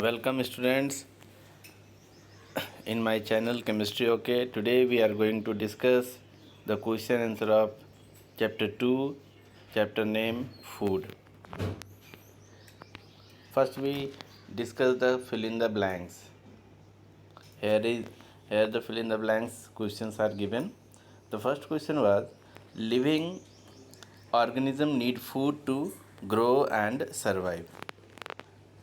Welcome students in my channel Chemistry OK. Today we are going to discuss the question answer of chapter 2, chapter name food. First we discuss the fill in the blanks. Here the fill in the blanks questions are given. The first question was living organism need food to grow and survive.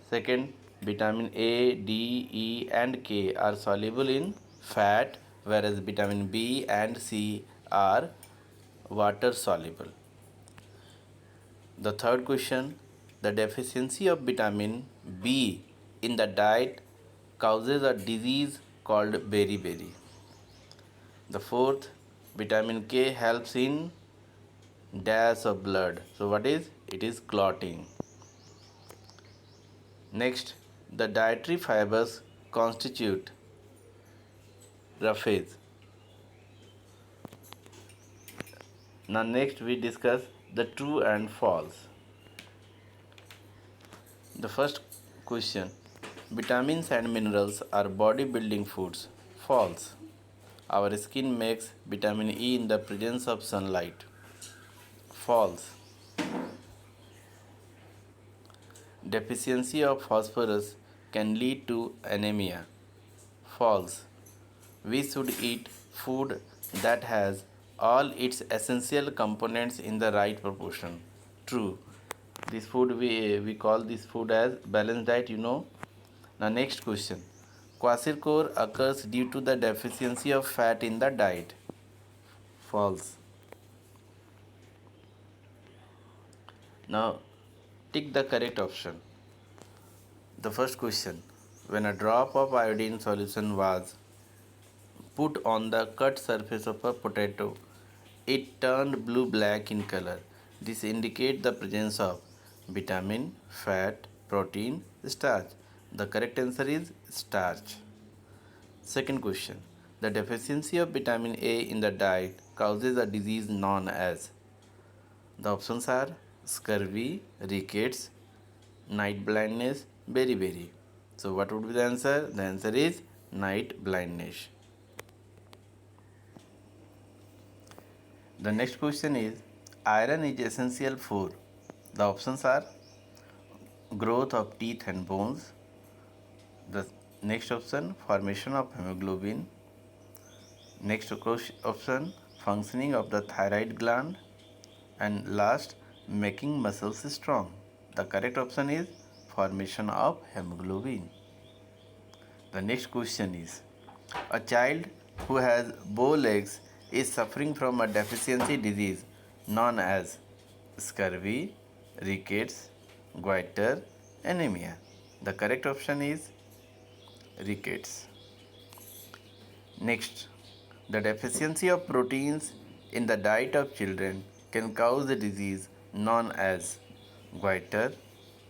Second, vitamin A, D, E and K are soluble in fat, whereas vitamin B and C are water soluble. The third question, the deficiency of vitamin B in the diet causes a disease called beriberi. The fourth, vitamin K helps in dash of blood. So what is? It is clotting. Next, the dietary fibers constitute roughage. Now next we discuss the true and false. The first question, vitamins and minerals are body building foods. False. Our skin makes vitamin E in the presence of sunlight. False. Deficiency of phosphorus can lead to anemia. False. We should eat food that has all its essential components in the right proportion. True. This food we call this food as balanced diet. Now next question. Kwashiorkor occurs due to the deficiency of fat in the diet. False. Now tick the correct option. The first question. When a drop of iodine solution was put on the cut surface of a potato, it turned blue-black in color. This indicates the presence of vitamin, fat, protein, starch. The correct answer is starch. Second question. The deficiency of vitamin A in the diet causes a disease known as. The options are scurvy, rickets, night blindness, beriberi. So what would be the answer? The answer is night blindness. The next question is iron is essential for. The options are growth of teeth and bones. The next option, formation of hemoglobin. Next option, functioning of the thyroid gland. And last, making muscles strong. The correct option is formation of hemoglobin. The next question is a child who has bow legs is suffering from a deficiency disease known as scurvy, rickets, goiter, anemia. The correct option is rickets. Next, the deficiency of proteins in the diet of children can cause a disease known as goiter,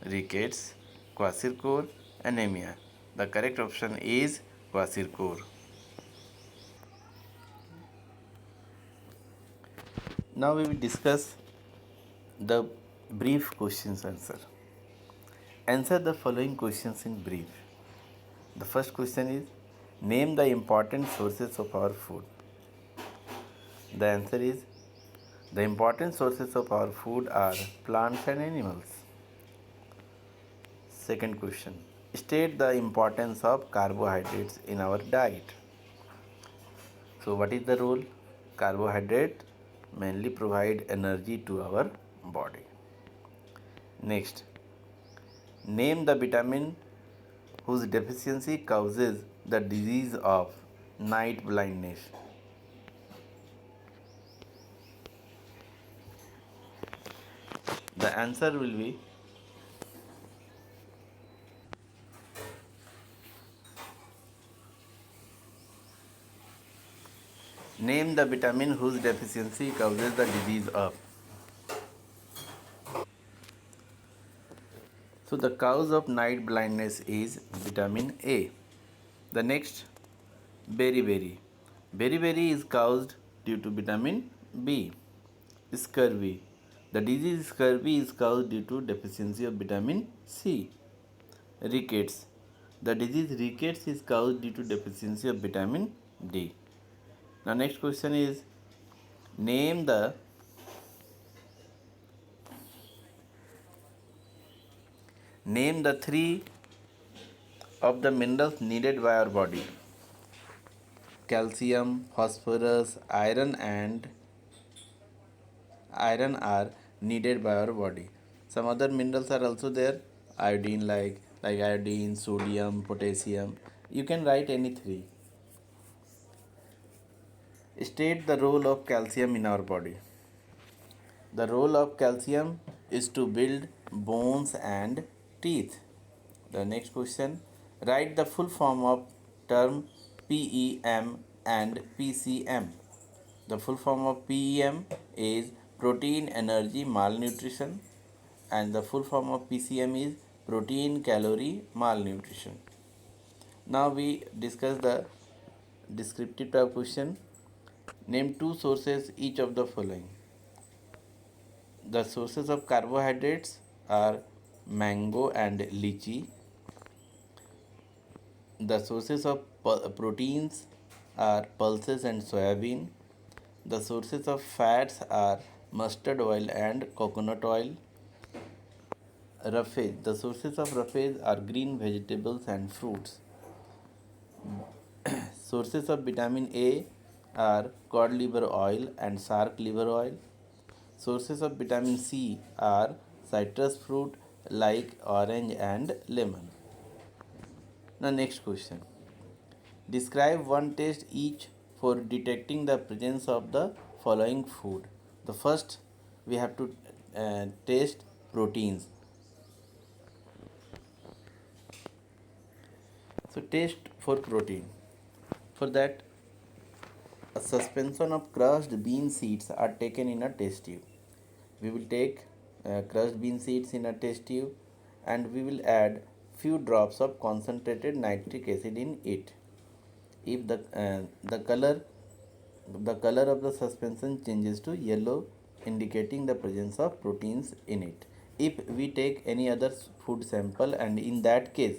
rickets, kwashiorkor, anemia. The correct option is kwashiorkor. Now we will discuss the brief questions answer. Answer the following questions in brief. The first question is name the important sources of our food. The answer is the important sources of our food are plants and animals. Second question, state the importance of carbohydrates in our diet. So what is the role? Carbohydrate mainly provide energy to our body. Next, name the vitamin whose deficiency causes the disease of night blindness. The answer will be name the vitamin whose deficiency causes the disease of. So the cause of night blindness is vitamin A. The next, beriberi. Beriberi is caused due to vitamin B. Scurvy. The disease scurvy is caused due to deficiency of vitamin C. Rickets. The disease rickets is caused due to deficiency of vitamin D. Now next question is, name the three of the minerals needed by our body. Calcium, phosphorus, iron are needed by our body. Some other minerals are also there, iodine, like iodine, sodium, potassium. You can write any three. State the role of calcium in our body. The role of calcium is to build bones and teeth. The next question, write the full form of term PEM and PCM. The full form of PEM is protein energy malnutrition, and the full form of PCM is protein calorie malnutrition. Now we discuss the descriptive type question. Name two sources each of the following. The sources of carbohydrates are mango and lychee. The sources of proteins are pulses and soybean. The sources of fats are mustard oil and coconut oil. Roughage. The sources of roughage are green vegetables and fruits. Sources of vitamin A are cod liver oil and shark liver oil. Sources of vitamin C are citrus fruit like orange and lemon. Now next question. Describe one test each for detecting the presence of the following food. The first, we have to taste proteins. So taste for protein. For that, a suspension of crushed bean seeds are taken in a test tube. We will take crushed bean seeds in a test tube, and we will add few drops of concentrated nitric acid in it. If the color of the suspension changes to yellow, indicating the presence of proteins in it. If we take any other food sample, and in that case,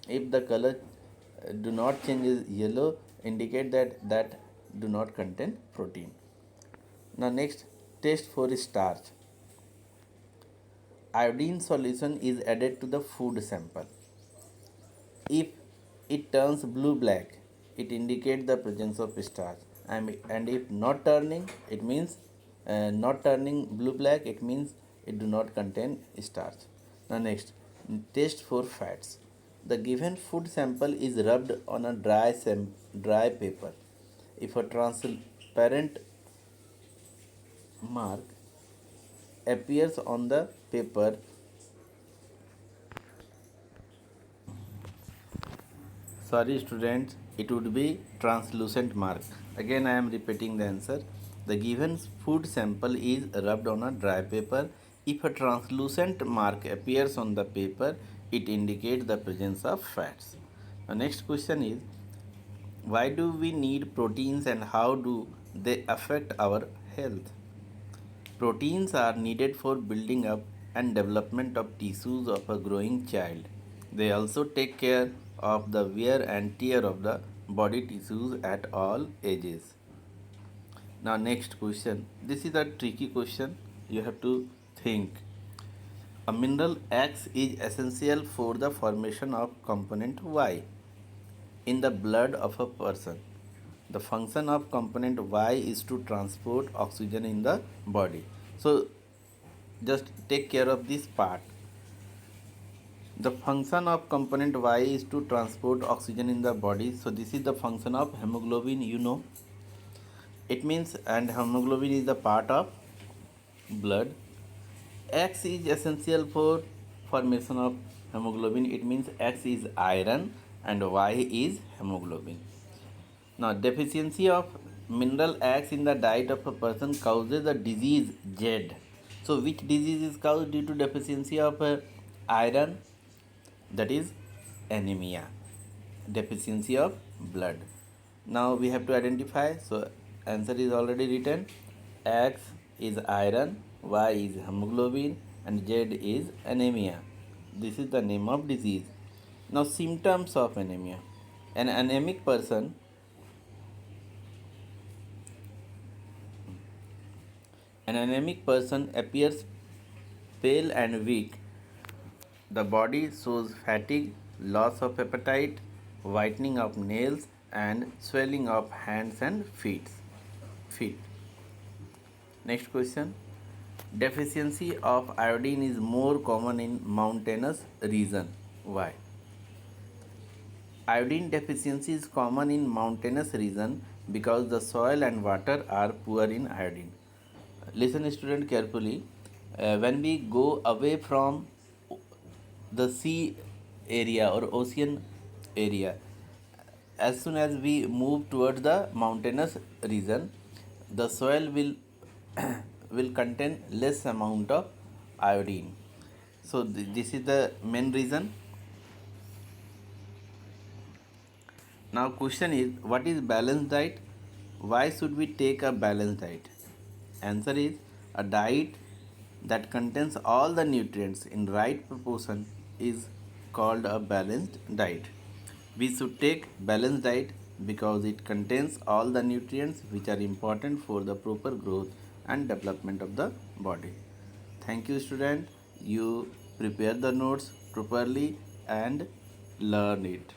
if the color do not change yellow, indicate that do not contain protein. Now next, test for starch. Iodine solution is added to the food sample. If it turns blue black, it indicates the presence of starch, and if not turning, it means not turning blue black, it means it do not contain starch. Now next, test for fats. The given food sample is rubbed on a dry paper. If a transparent mark appears on the paper, sorry students, it would be translucent mark. Again I am repeating the answer. The given food sample is rubbed on a dry paper. If a translucent mark appears on the paper, it indicates the presence of fats. The next question is, why do we need proteins and how do they affect our health? Proteins are needed for building up and development of tissues of a growing child. They also take care of the wear and tear of the body tissues at all ages. Now next question. This is a tricky question. You have to think. A mineral X is essential for the formation of component Y in the blood of a person. The function of component Y is to transport oxygen in the body. So just take care of this part. The function of component Y is to transport oxygen in the body. So this is the function of hemoglobin, you know. It means, and hemoglobin is the part of blood. X is essential for formation of hemoglobin. It means X is iron and Y is hemoglobin. Now, deficiency of mineral X in the diet of a person causes a disease Z. So, which disease is caused due to deficiency of iron? That is anemia, deficiency of blood. Now we have to identify. So, answer is already written. X is iron, Y is hemoglobin, and Z is anemia. This is the name of disease. Now, symptoms of anemia. An anemic person appears pale and weak. The body shows fatigue, loss of appetite, whitening of nails, and swelling of hands and feet. Feet. Next question. Deficiency of iodine is more common in mountainous region. Why? Iodine deficiency is common in mountainous region because the soil and water are poor in iodine. Listen student carefully. When we go away from the sea area or ocean area, as soon as we move towards the mountainous region, the soil will will contain less amount of iodine. So this is the main reason. Now question is, what is balanced diet? Why should we take a balanced diet? Answer is, a diet that contains all the nutrients in right proportion is called a balanced diet. We should take balanced diet because it contains all the nutrients which are important for the proper growth and development of the body. Thank you student. You prepare the notes properly and learn it.